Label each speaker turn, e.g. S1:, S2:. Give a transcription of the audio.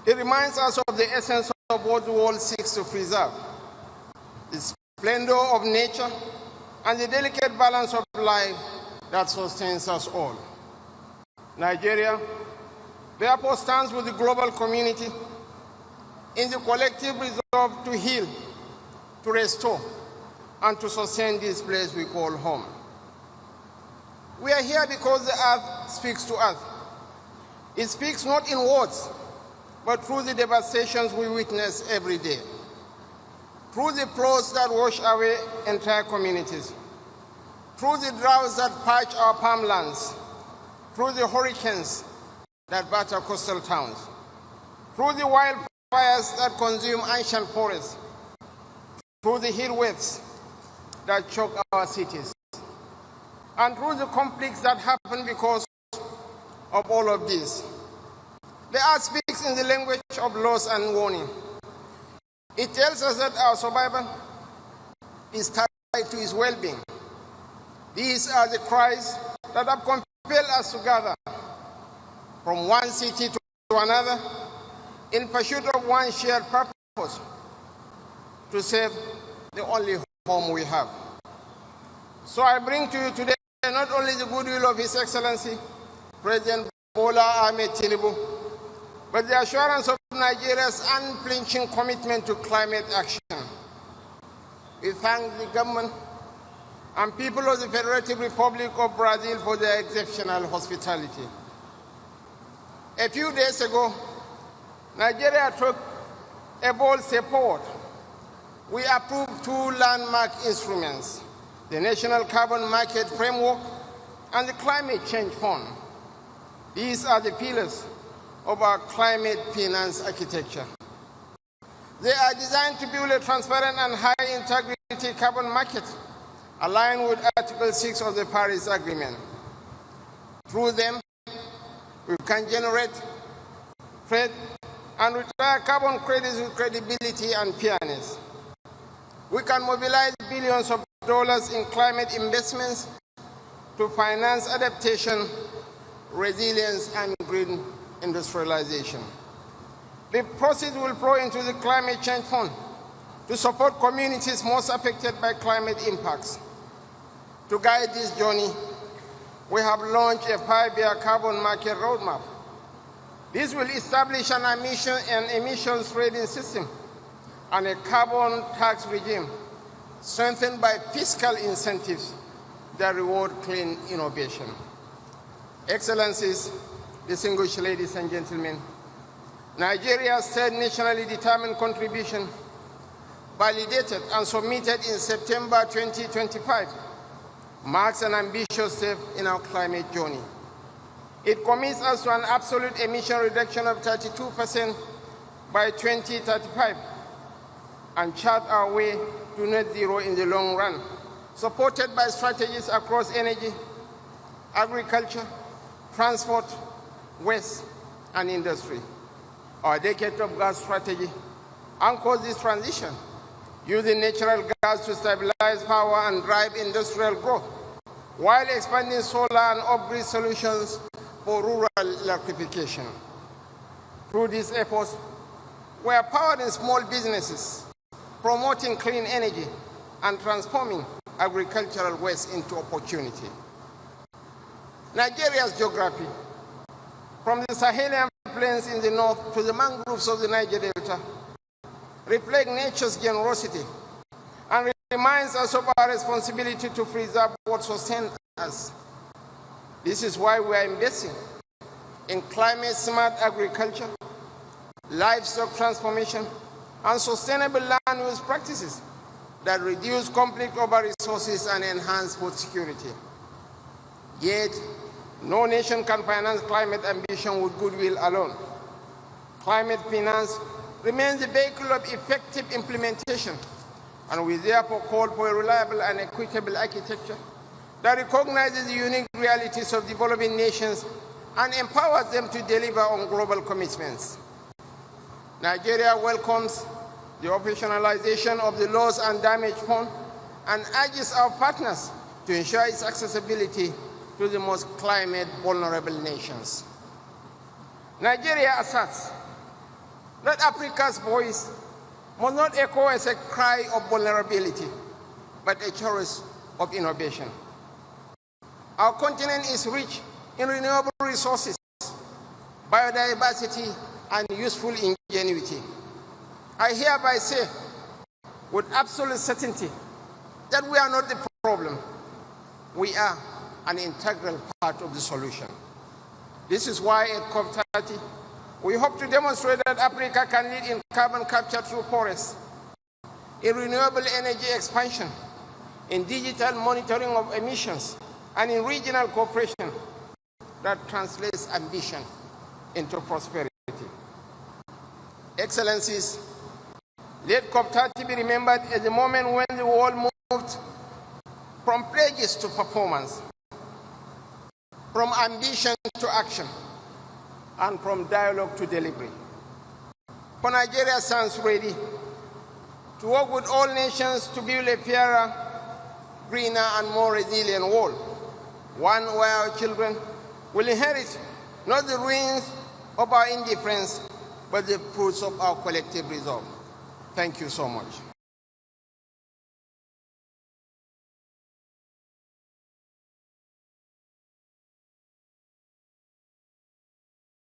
S1: It reminds us of the essence of what the world seeks to preserve: the splendor of nature and the delicate balance of life that sustains us all. Nigeria, therefore, stands with the global community in the collective resolve to heal, to restore, and to sustain this place we call home. We are here because the earth speaks to us. It speaks not in words, but through the devastations we witness every day, through the floods that wash away entire communities, through the droughts that parch our farmlands, through the hurricanes that batter coastal towns, through the wildfires that consume ancient forests, through the heat waves that choke our cities, and through the conflicts that happen because of all of this. The earth speaks in the language of loss and warning. It tells us that our survival is tied to its well-being. These are the cries that have compelled us to gather from one city to another in pursuit of one shared purpose: to save the only home we have. So I bring to you today not only the goodwill of His Excellency, President Bola Ahmed Tinubu, but the assurance of Nigeria's unflinching commitment to climate action. We thank the government and people of the Federative Republic of Brazil for their exceptional hospitality. A few days ago, Nigeria took a bold step forward. We approved two landmark instruments: the National Carbon Market Framework and the Climate Change Fund. These are the pillars of our climate finance architecture. They are designed to build a transparent and high-integrity carbon market aligned with Article 6 of the Paris Agreement. Through them, we can generate, trade, and retire carbon credits with credibility and fairness. We can mobilize billions of dollars in climate investments to finance adaptation, resilience, and green industrialization. The proceeds will flow into the Climate Change Fund to support communities most affected by climate impacts. To guide this journey, we have launched a 5-year carbon market roadmap. This will establish an emissions trading system and a carbon tax regime strengthened by fiscal incentives that reward clean innovation. Excellencies, distinguished ladies and gentlemen, Nigeria's third nationally determined contribution, validated and submitted in September 2025, marks an ambitious step in our climate journey. It commits us to an absolute emission reduction of 32% by 2035 and chart our way to net zero in the long run, supported by strategies across energy, agriculture, transport, waste, and industry. Our decade of gas strategy anchors this transition, using natural gas to stabilize power and drive industrial growth, while expanding solar and off-grid solutions for rural electrification. Through these efforts, we are powering small businesses, promoting clean energy, and transforming agricultural waste into opportunity. Nigeria's geography, from the Sahelian plains in the north to the mangroves of the Niger Delta, reflect nature's generosity and reminds us of our responsibility to preserve what sustains us. This is why we are investing in climate-smart agriculture, livestock transformation, and sustainable land use practices that reduce conflict over resources and enhance food security. Yet, no nation can finance climate ambition with goodwill alone. Climate finance remains the vehicle of effective implementation, and we therefore call for a reliable and equitable architecture that recognizes the unique realities of developing nations and empowers them to deliver on global commitments. Nigeria welcomes the operationalization of the Loss and Damage Fund and urges our partners to ensure its accessibility to the most climate vulnerable nations. Nigeria asserts that Africa's voice must not echo as a cry of vulnerability, but a chorus of innovation. Our continent is rich in renewable resources, biodiversity, and useful ingenuity. I hereby say with absolute certainty that we are not the problem. We are an integral part of the solution. This is why at COP30, we hope to demonstrate that Africa can lead in carbon capture through forests, in renewable energy expansion, in digital monitoring of emissions, and in regional cooperation that translates ambition into prosperity. Excellencies, let COP30 be remembered as the moment when the world moved from pledges to performance, from ambition to action, and from dialogue to delivery. For Nigeria stands ready to work with all nations to build a fairer, greener, and more resilient world, one where our children will inherit not the ruins of our indifference, but the fruits of our collective resolve. Thank you so much.